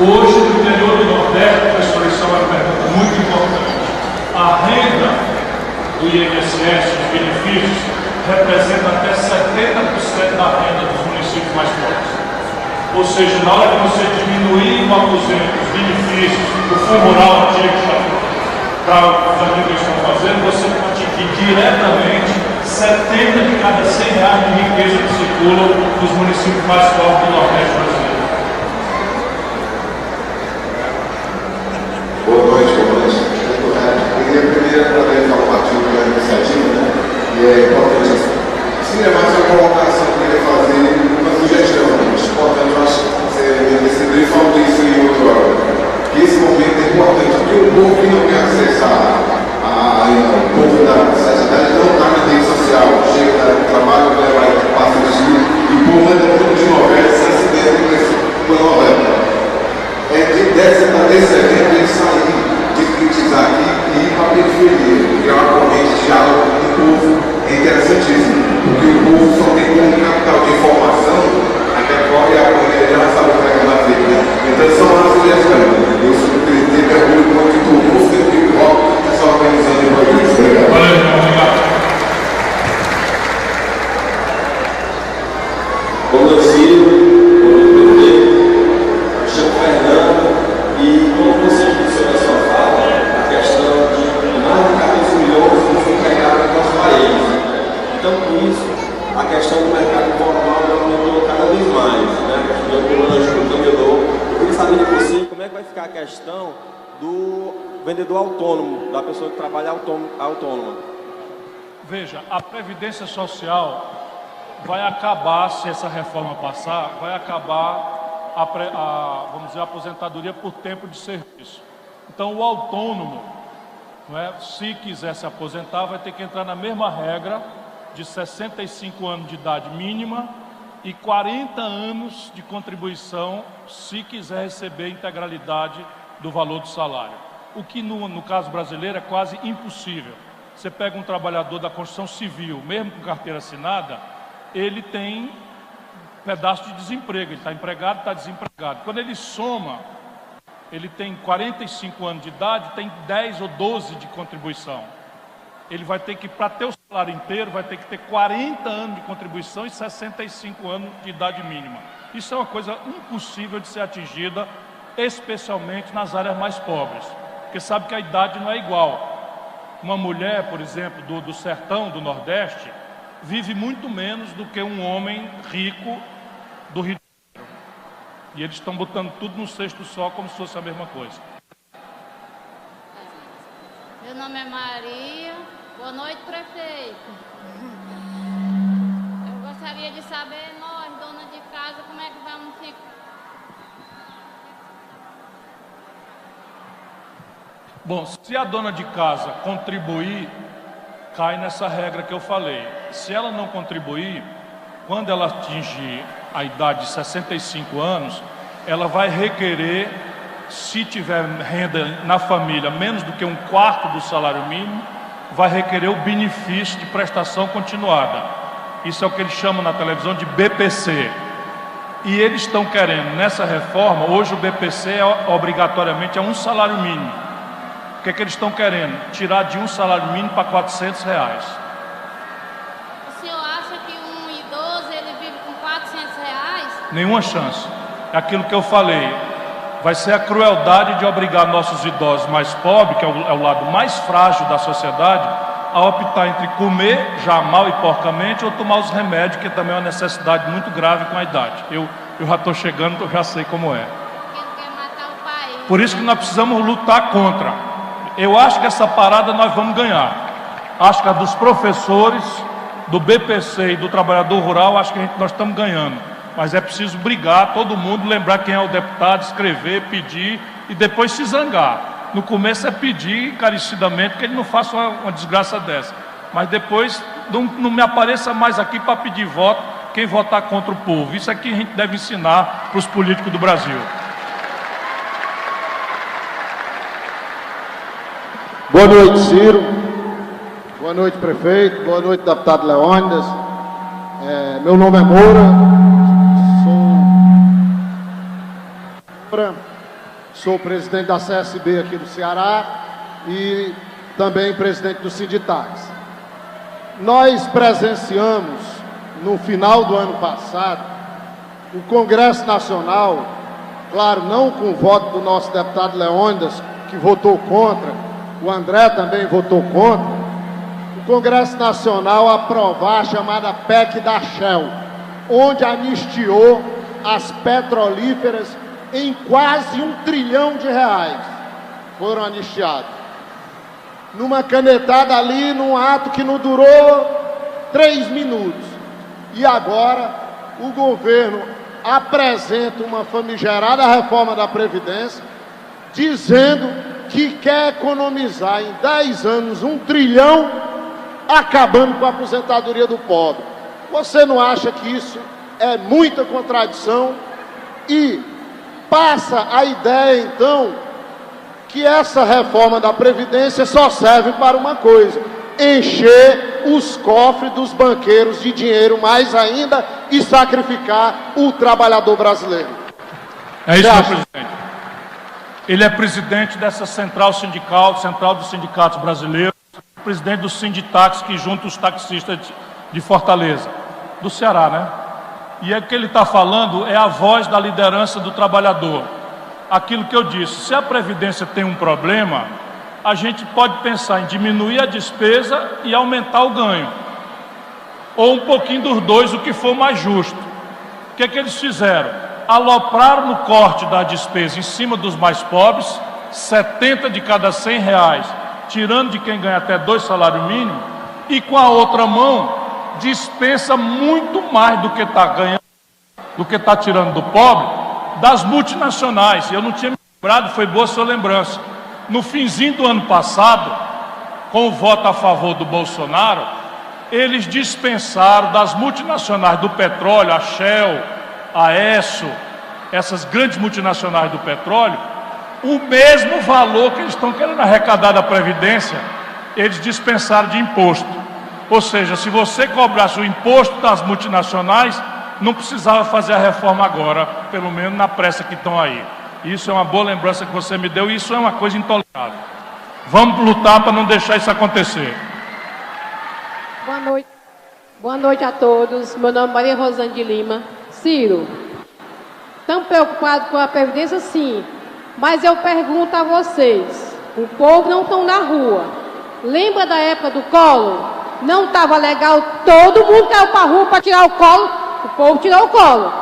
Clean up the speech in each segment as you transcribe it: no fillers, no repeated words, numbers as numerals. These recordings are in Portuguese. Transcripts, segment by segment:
Hoje, no interior do Nordeste, professor, isso é uma pergunta muito importante. A renda do INSS, os benefícios, representa até 70% da renda dos municípios mais pobres. Ou seja, na hora que você diminuir o aposento, os benefícios, o fundo rural antigo para os amigos que estão fazendo, você pode atingir diretamente 70 de cada 100 reais de riqueza que circulam nos municípios mais pobres do Nordeste brasileiro. Boa noite, eu queria primeiro parabenizar o partido pela iniciativa, né? E é importantíssimo. Sim, é mais uma colocação que eu queria fazer, uma sugestão. Importante, eu acho que você também falou isso em outra hora. Que esse momento é importante, porque o povo que não tem acesso o povo da sociedade não está na rede social, chega no trabalho, vai passa o dia, e o povo anda muito de novela, se acidenta com a novela. Desse evento, ele sair de criticar aqui e ir para a periferia, criar uma corrente de diálogo com o povo é interessantíssimo, porque o povo só tem como capital de informação aquela corre a corrente, já sabe o que é uma feita, né? Então, são uma sugestão. Eu tenho orgulho muito do povo que o hip hop está se organizando em isso. Obrigado. Como eu sigo, a questão do mercado informal aumentou cada vez mais, né? A questão do vendedor. Eu queria saber de você como é que vai ficar a questão do vendedor autônomo, da pessoa que trabalha autônoma. Veja, a Previdência Social vai acabar, se essa reforma passar, vai acabar vamos dizer, a aposentadoria por tempo de serviço. Então, o autônomo, não é, se quiser se aposentar, vai ter que entrar na mesma regra de 65 anos de idade mínima e 40 anos de contribuição se quiser receber a integralidade do valor do salário. O que no caso brasileiro é quase impossível. Você pega um trabalhador da construção civil, mesmo com carteira assinada, ele tem pedaço de desemprego, ele está empregado, está desempregado. Quando ele soma, ele tem 45 anos de idade, tem 10 ou 12 de contribuição. Ele vai ter que, para ter o salário inteiro, vai ter que ter 40 anos de contribuição e 65 anos de idade mínima. Isso é uma coisa impossível de ser atingida, especialmente nas áreas mais pobres, porque sabe que a idade não é igual. Uma mulher, por exemplo, do sertão, do Nordeste, vive muito menos do que um homem rico do Rio de Janeiro. E eles estão botando tudo num cesto só, como se fosse a mesma coisa. Meu nome é Maria. Boa noite, prefeito. Eu gostaria de saber, nós, dona de casa, como é que vamos ficar? Bom, se a dona de casa contribuir, cai nessa regra que eu falei. Se ela não contribuir, quando ela atingir a idade de 65 anos, ela vai requerer, se tiver renda na família menos do que 1/4 do salário mínimo, vai requerer o benefício de prestação continuada. Isso é o que eles chamam na televisão de BPC. E eles estão querendo, nessa reforma, hoje o BPC obrigatoriamente é um salário mínimo. O que é que eles estão querendo? Tirar de um salário mínimo para R$400. O senhor acha que um idoso ele vive com R$400? Nenhuma chance. É aquilo que eu falei. Vai ser a crueldade de obrigar nossos idosos mais pobres, que é o lado mais frágil da sociedade, a optar entre comer já mal e porcamente ou tomar os remédios, que também é uma necessidade muito grave com a idade. Eu já estou chegando, eu já sei como é. Porque quer matar o país. Por isso que nós precisamos lutar contra. Eu acho que essa parada nós vamos ganhar. Acho que a dos professores, do BPC e do trabalhador rural, acho que nós estamos ganhando. Mas é preciso brigar, todo mundo, lembrar quem é o deputado, escrever, pedir e depois se zangar. No começo é pedir encarecidamente que ele não faça uma desgraça dessa. Mas depois não me apareça mais aqui para pedir voto quem votar contra o povo. Isso é que a gente deve ensinar para os políticos do Brasil. Boa noite, Ciro. Boa noite, prefeito. Boa noite, deputado Leônidas. Meu nome é Moura. sou presidente da CSB aqui do Ceará e também presidente do Sinditax. Nós presenciamos, no final do ano passado, o Congresso Nacional, claro, não com o voto do nosso deputado Leônidas, que votou contra, o André também votou contra, o Congresso Nacional aprovar a chamada PEC da Shell, onde anistiou as petrolíferas em quase R$1 trilhão. Foram anistiados. Numa canetada ali, num ato que não durou 3 minutos. E agora, o governo apresenta uma famigerada reforma da Previdência, dizendo que quer economizar em 10 anos R$1 trilhão, acabando com a aposentadoria do pobre. Você não acha que isso é muita contradição? E passa a ideia, então, que essa reforma da Previdência só serve para uma coisa: encher os cofres dos banqueiros de dinheiro mais ainda e sacrificar o trabalhador brasileiro. É isso, senhor presidente. Ele é presidente dessa central sindical, Central dos Sindicatos Brasileiros, presidente do Sinditax, que junta os taxistas de Fortaleza, do Ceará, né? E o que ele está falando é a voz da liderança do trabalhador. Aquilo que eu disse, se a Previdência tem um problema, a gente pode pensar em diminuir a despesa e aumentar o ganho. Ou um pouquinho dos dois, o que for mais justo. O que é que eles fizeram? Alopraram no corte da despesa em cima dos mais pobres, 70 de cada R$100, tirando de quem ganha até 2 salários mínimos, e com a outra mão dispensa muito mais do que está ganhando, do que está tirando do pobre, das multinacionais. Eu não tinha me lembrado, foi boa sua lembrança. No finzinho do ano passado, com o voto a favor do Bolsonaro, eles dispensaram das multinacionais do petróleo, a Shell, a Esso, essas grandes multinacionais do petróleo, o mesmo valor que eles estão querendo arrecadar da Previdência, eles dispensaram de imposto. Ou seja, se você cobrasse o imposto das multinacionais, não precisava fazer a reforma agora, pelo menos na pressa que estão aí. Isso é uma boa lembrança que você me deu, e isso é uma coisa intolerável. Vamos lutar para não deixar isso acontecer. Boa noite. Boa noite a todos. Meu nome é Maria Rosane de Lima. Ciro, estão preocupados com a Previdência? Sim. Mas eu pergunto a vocês, o povo não está na rua. Lembra da época do Collor? Não estava legal, todo mundo caiu para a rua para tirar o colo, o povo tirou o colo.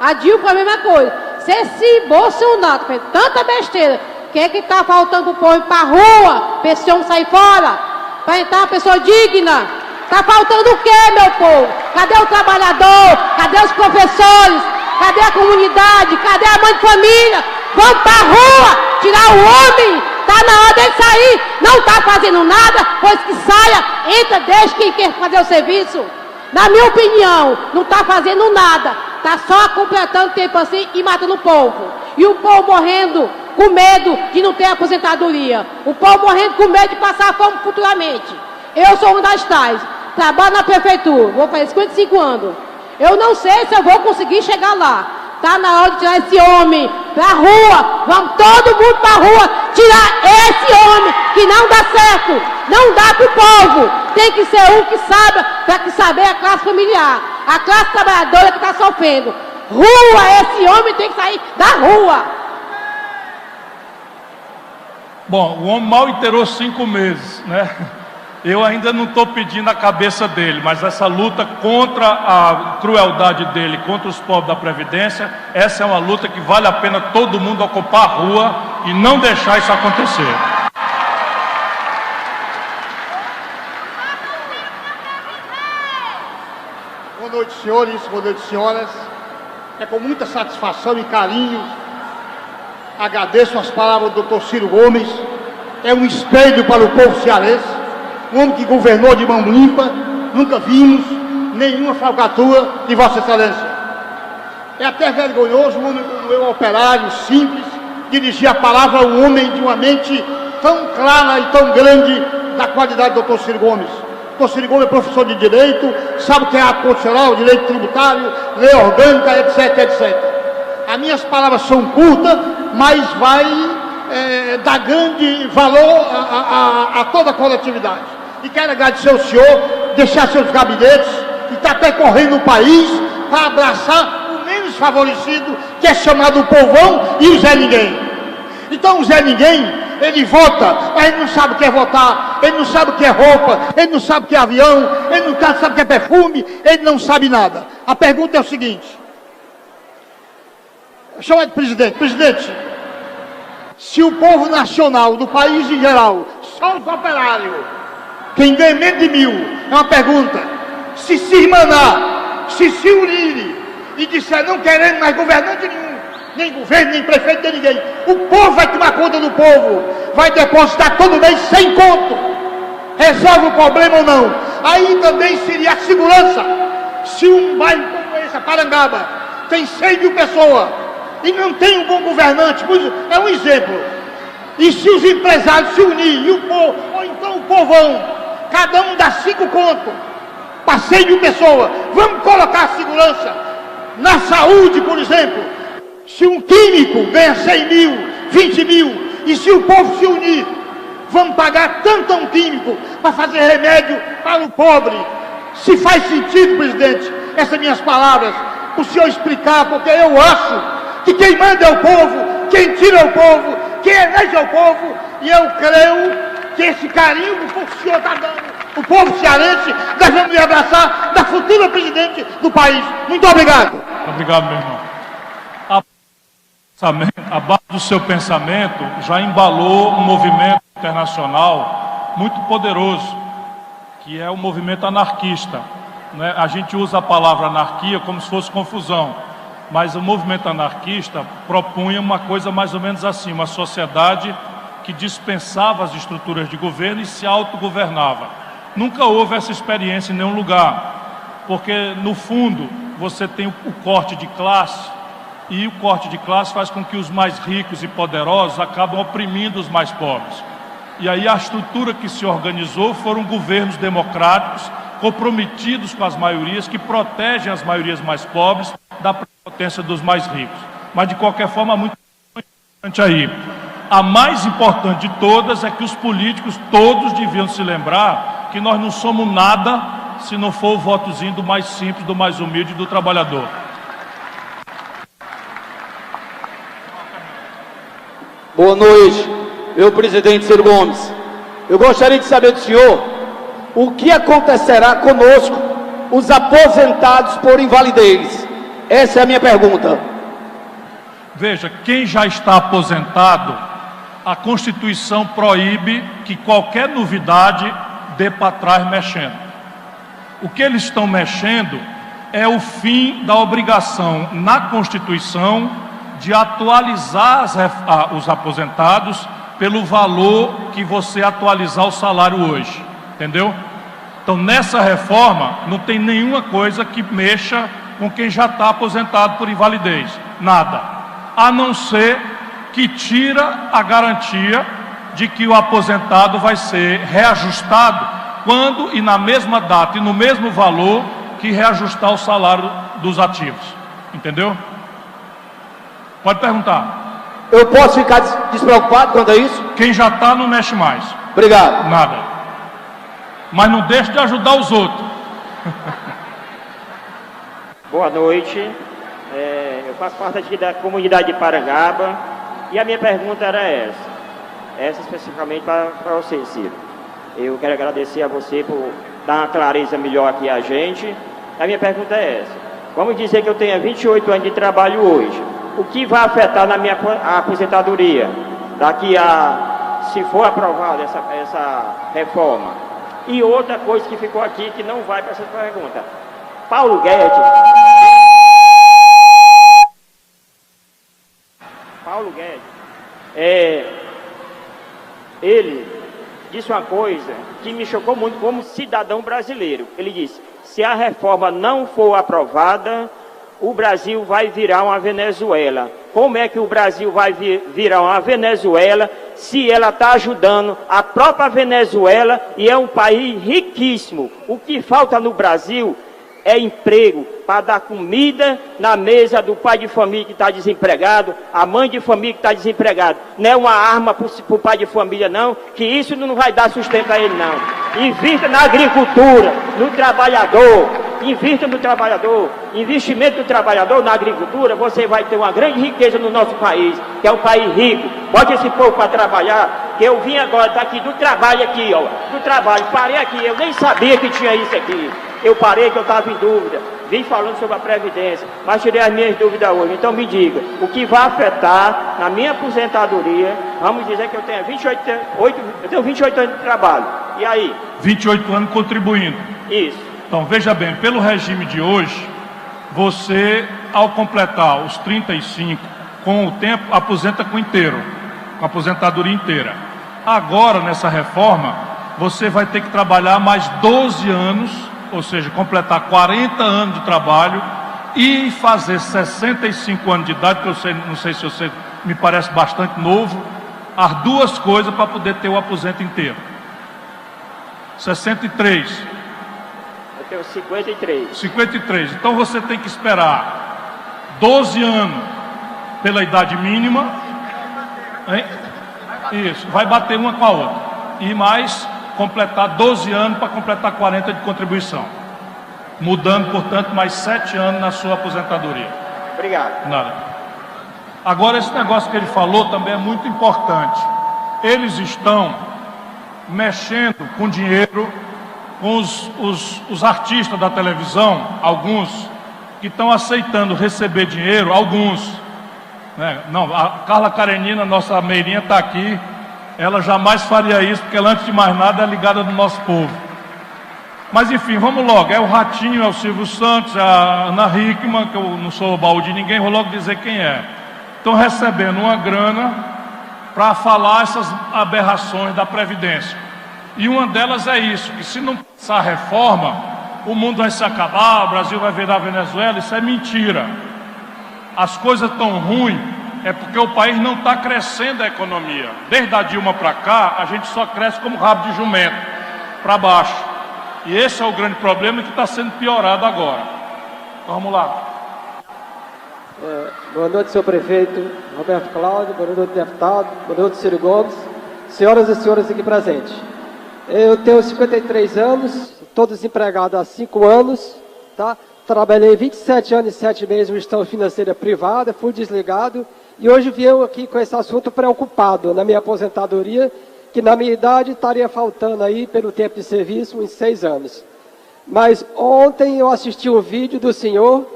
A Dilma a mesma coisa. Se esse Bolsonaro fez tanta besteira, o que é que está faltando para o povo ir para a rua, para esse homem sair fora, para entrar uma pessoa digna? Está faltando o quê, meu povo? Cadê o trabalhador? Cadê os professores? Cadê a comunidade? Cadê a mãe de família? Vamos para a rua, tirar o homem. Está na hora dele sair. Não está fazendo nada, pois que saia, entra, deixa quem quer fazer o serviço. Na minha opinião, não está fazendo nada. Está só completando tempo assim e matando o povo. E o povo morrendo com medo de não ter aposentadoria. O povo morrendo com medo de passar fome futuramente. Eu sou uma das tais. Trabalho na prefeitura, vou fazer 55 anos. Eu não sei se eu vou conseguir chegar lá. Está na hora de tirar esse homem para a rua. Vamos todo mundo para a rua tirar esse homem que não dá certo. Não dá para o povo. Tem que ser um que saiba, para que saber a classe familiar. A classe trabalhadora que está sofrendo. Rua, esse homem tem que sair da rua. Bom, o homem mal inteirou 5 meses, né? Eu ainda não estou pedindo a cabeça dele, mas essa luta contra a crueldade dele, contra os pobres da Previdência, essa é uma luta que vale a pena todo mundo ocupar a rua e não deixar isso acontecer. Boa noite, senhores, boa noite, senhoras. É com muita satisfação e carinho agradeço as palavras do Dr. Ciro Gomes. É um espelho para o povo cearense. Um homem que governou de mão limpa, nunca vimos nenhuma falcatrua de Vossa Excelência. É até vergonhoso um homem como eu, operário, simples, dirigir a palavra a um homem de uma mente tão clara e tão grande da qualidade do Dr. Ciro Gomes. O Dr. Ciro Gomes é professor de Direito, sabe o que é ato constitucional, direito tributário, lei orgânica, etc, etc. As minhas palavras são curtas, mas vai dar grande valor a toda a coletividade. E quero agradecer ao senhor, deixar seus gabinetes e está percorrendo o país para abraçar o menos favorecido, que é chamado o povão e o Zé Ninguém. Então o Zé Ninguém, ele vota, mas ele não sabe o que é votar, ele não sabe o que é roupa, ele não sabe o que é avião, ele não sabe o que é perfume, ele não sabe nada. A pergunta é o seguinte, chama de presidente, se o povo nacional do país em geral, só os operários, quem ganha menos de 1.000, é uma pergunta, se irmanar, se unirem e disser não queremos mais governante nenhum, nem governo, nem prefeito, nem ninguém, o povo vai tomar conta do povo, vai depositar todo mês 100 conto, resolve o problema ou não. Aí também seria a segurança. Se um bairro como esse, Parangaba, tem 100.000 pessoas e não tem um bom governante, é um exemplo. E se os empresários se unirem, e o povo, ou então o povão, cada um dá 5 contos para 100.000 pessoas, vamos colocar a segurança na saúde, por exemplo. Se um químico ganha 100.000, 20.000, e se o povo se unir, vamos pagar tanto a um químico para fazer remédio para o pobre. Se faz sentido, presidente, essas minhas palavras, o senhor explicar, porque eu acho que quem manda é o povo, quem tira é o povo, quem elege é o povo, e eu creio que esse carinho que o senhor está dando, o povo cearense, nós vamos lhe abraçar da futura presidente do país. Muito obrigado. Obrigado, meu irmão. A base do seu pensamento já embalou um movimento internacional muito poderoso, que é o movimento anarquista. Né? A gente usa a palavra anarquia como se fosse confusão, mas o movimento anarquista propunha uma coisa mais ou menos assim, uma sociedade que dispensava as estruturas de governo e se autogovernava. Nunca houve essa experiência em nenhum lugar, porque no fundo você tem o corte de classe, e o corte de classe faz com que os mais ricos e poderosos acabam oprimindo os mais pobres. E aí a estrutura que se organizou foram governos democráticos, comprometidos com as maiorias, que protegem as maiorias mais pobres da prepotência dos mais ricos. Mas de qualquer forma, muito importante aí. A mais importante de todas é que os políticos todos deviam se lembrar que nós não somos nada se não for o votozinho do mais simples, do mais humilde, do trabalhador. Boa noite, meu presidente Ciro Gomes. Eu gostaria de saber do senhor o que acontecerá conosco, os aposentados por invalidez. Essa é a minha pergunta. Veja, quem já está aposentado, a Constituição proíbe que qualquer novidade dê para trás mexendo. O que eles estão mexendo é o fim da obrigação na Constituição de atualizar os aposentados pelo valor que você atualizar o salário hoje, entendeu? Então nessa reforma não tem nenhuma coisa que mexa com quem já está aposentado por invalidez, nada, a não ser que tira a garantia de que o aposentado vai ser reajustado quando e na mesma data e no mesmo valor que reajustar o salário dos ativos, entendeu? Pode perguntar. Eu posso ficar despreocupado quanto a isso? Quem já está não mexe mais. Obrigado. Nada. Mas não deixe de ajudar os outros. Boa noite. Eu faço parte aqui da comunidade de Parangaba e a minha pergunta era essa especificamente para você, Ciro. Eu quero agradecer a você por dar uma clareza melhor aqui a gente. A minha pergunta é essa. Vamos dizer que eu tenha 28 anos de trabalho hoje. O que vai afetar na minha aposentadoria daqui a, se for aprovada essa reforma? E outra coisa que ficou aqui que não vai para essa pergunta. Paulo Guedes ele disse uma coisa que me chocou muito como cidadão brasileiro. Ele disse: se a reforma não for aprovada, o Brasil vai virar uma Venezuela. Como é que o Brasil vai virar uma Venezuela se ela está ajudando a própria Venezuela e é um país riquíssimo? O que falta no Brasil é emprego para dar comida na mesa do pai de família que está desempregado, a mãe de família que está desempregado. Não é uma arma para o pai de família, não, que isso não vai dar sustento a ele, não. Invista na agricultura, no trabalhador, invista no trabalhador. Investimento do trabalhador na agricultura, você vai ter uma grande riqueza no nosso país, que é um país rico. Bote esse povo para trabalhar, que eu vim agora daqui do trabalho aqui, ó, do trabalho, parei aqui, eu nem sabia que tinha isso aqui. Eu parei que eu estava em dúvida, vim falando sobre a Previdência, mas tirei as minhas dúvidas hoje. Então me diga, o que vai afetar na minha aposentadoria, vamos dizer que eu tenho 28 anos de trabalho, e aí? 28 anos contribuindo. Isso. Então veja bem, pelo regime de hoje, você, ao completar os 35, com o tempo, aposenta com inteiro, com a aposentadoria inteira. Agora, nessa reforma, você vai ter que trabalhar mais 12 anos, ou seja, completar 40 anos de trabalho e fazer 65 anos de idade, que eu não sei se você me parece bastante novo, as duas coisas para poder ter o aposento inteiro. 63. Eu tenho 53. 53. Então você tem que esperar 12 anos pela idade mínima. Hein? Isso, vai bater uma com a outra. E mais completar 12 anos para completar 40 de contribuição. Mudando, portanto, mais 7 anos na sua aposentadoria. Obrigado. Nada. Agora, esse negócio que ele falou também é muito importante. Eles estão mexendo com dinheiro, com os artistas da televisão, alguns, que estão aceitando receber dinheiro, alguns. Né? Não, a Carla Karenina, nossa meirinha, está aqui. Ela jamais faria isso, porque ela, antes de mais nada, é ligada do nosso povo. Mas, enfim, vamos logo. É o Ratinho, é o Silvio Santos, é a Ana Hickman, que eu não sou baú de ninguém, vou logo dizer quem é. Estão recebendo uma grana para falar essas aberrações da Previdência. E uma delas é isso, que se não passar a reforma, o mundo vai se acabar, o Brasil vai virar Venezuela. Isso é mentira. As coisas estão ruins. É porque o país não está crescendo a economia. Desde a Dilma para cá, a gente só cresce como rabo de jumento, para baixo. E esse é o grande problema que está sendo piorado agora. Então, vamos lá. Boa noite, senhor prefeito Roberto Cláudio, boa noite, deputado, boa noite, Ciro Gomes, senhoras e senhores aqui presentes. Eu tenho 53 anos, estou desempregado há 5 anos, tá? Trabalhei 27 anos e 7 meses em gestão financeira privada, fui desligado. E hoje vim aqui com esse assunto preocupado na minha aposentadoria, que na minha idade estaria faltando aí, pelo tempo de serviço, uns 6 anos. Mas ontem eu assisti um vídeo do senhor,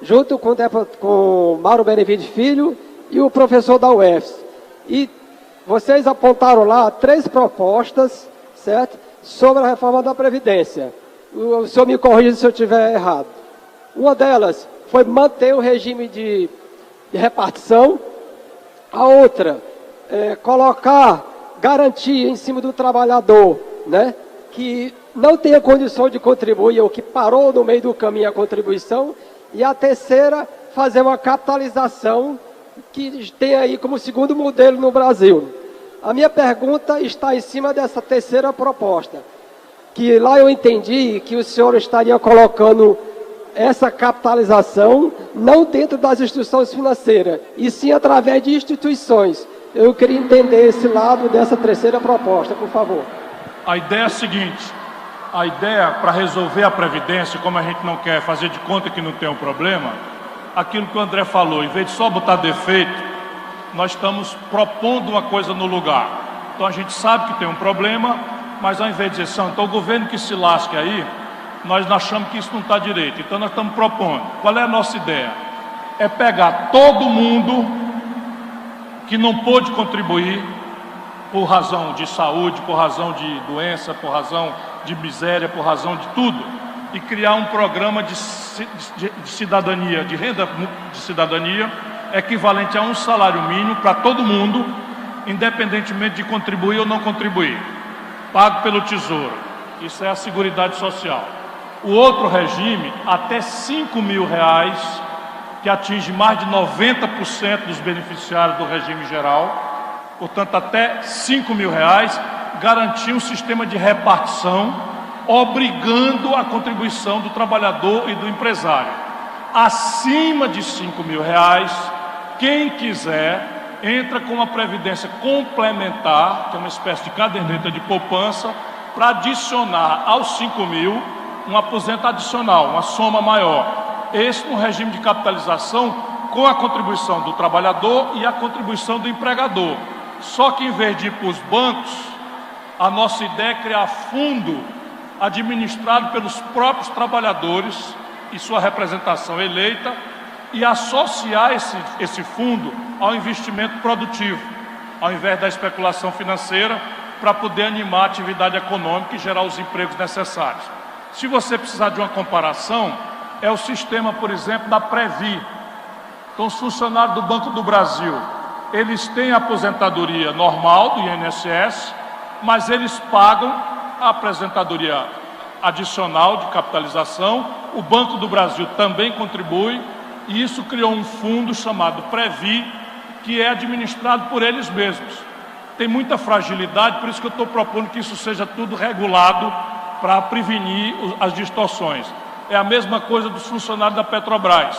junto com Mauro Benevides Filho e o professor da UFS. E vocês apontaram lá 3 propostas, certo? Sobre a reforma da Previdência. O senhor me corrija se eu estiver errado. Uma delas foi manter o regime de repartição. A outra é colocar garantia em cima do trabalhador, né, que não tenha condição de contribuir ou que parou no meio do caminho a contribuição. E a terceira, fazer uma capitalização que tem aí como segundo modelo no Brasil. A minha pergunta está em cima dessa terceira proposta, que lá eu entendi que o senhor estaria colocando essa capitalização não dentro das instituições financeiras, e sim através de instituições. Eu queria entender esse lado dessa terceira proposta, por favor. A ideia é a seguinte: a ideia para resolver a Previdência, como a gente não quer fazer de conta que não tem um problema, aquilo que o André falou, em vez de só botar defeito, nós estamos propondo uma coisa no lugar. Então a gente sabe que tem um problema, mas ao invés de dizer, então o governo que se lasque aí, nós achamos que isso não está direito. Então nós estamos propondo. Qual é a nossa ideia? É pegar todo mundo que não pôde contribuir por razão de saúde, por razão de doença, por razão de miséria, por razão de tudo, e criar um programa de cidadania, de renda de cidadania, equivalente a um salário mínimo para todo mundo, independentemente de contribuir ou não contribuir, pago pelo Tesouro. Isso é a Seguridade Social. O outro regime, até R$5.000, que atinge mais de 90% dos beneficiários do regime geral, portanto até R$5.000, garantir um sistema de repartição obrigando a contribuição do trabalhador e do empresário. Acima de R$5.000, quem quiser, entra com uma previdência complementar, que é uma espécie de caderneta de poupança, para adicionar aos 5.000 um aposento adicional, uma soma maior. Esse no regime de capitalização com a contribuição do trabalhador e a contribuição do empregador. Só que em vez de ir para os bancos, a nossa ideia é criar fundo administrado pelos próprios trabalhadores e sua representação eleita e associar esse fundo ao investimento produtivo, ao invés da especulação financeira, para poder animar a atividade econômica e gerar os empregos necessários. Se você precisar de uma comparação, é o sistema, por exemplo, da Previ. Então, os funcionários do Banco do Brasil, eles têm a aposentadoria normal do INSS, mas eles pagam a aposentadoria adicional de capitalização. O Banco do Brasil também contribui, e isso criou um fundo chamado Previ, que é administrado por eles mesmos. Tem muita fragilidade, por isso que eu estou propondo que isso seja tudo regulado para prevenir as distorções. É a mesma coisa dos funcionários da Petrobras.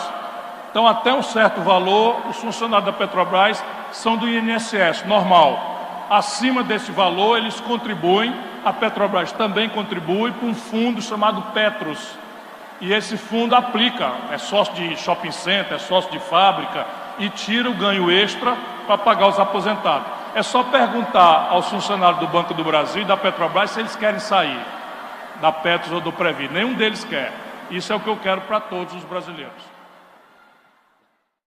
Então, até um certo valor, os funcionários da Petrobras são do INSS, normal. Acima desse valor, eles contribuem, a Petrobras também contribui para um fundo chamado Petros. E esse fundo aplica, é sócio de shopping center, é sócio de fábrica, e tira o ganho extra para pagar os aposentados. É só perguntar aos funcionários do Banco do Brasil e da Petrobras se eles querem sair da Petros ou do Previ. Nenhum deles quer. Isso é o que eu quero para todos os brasileiros.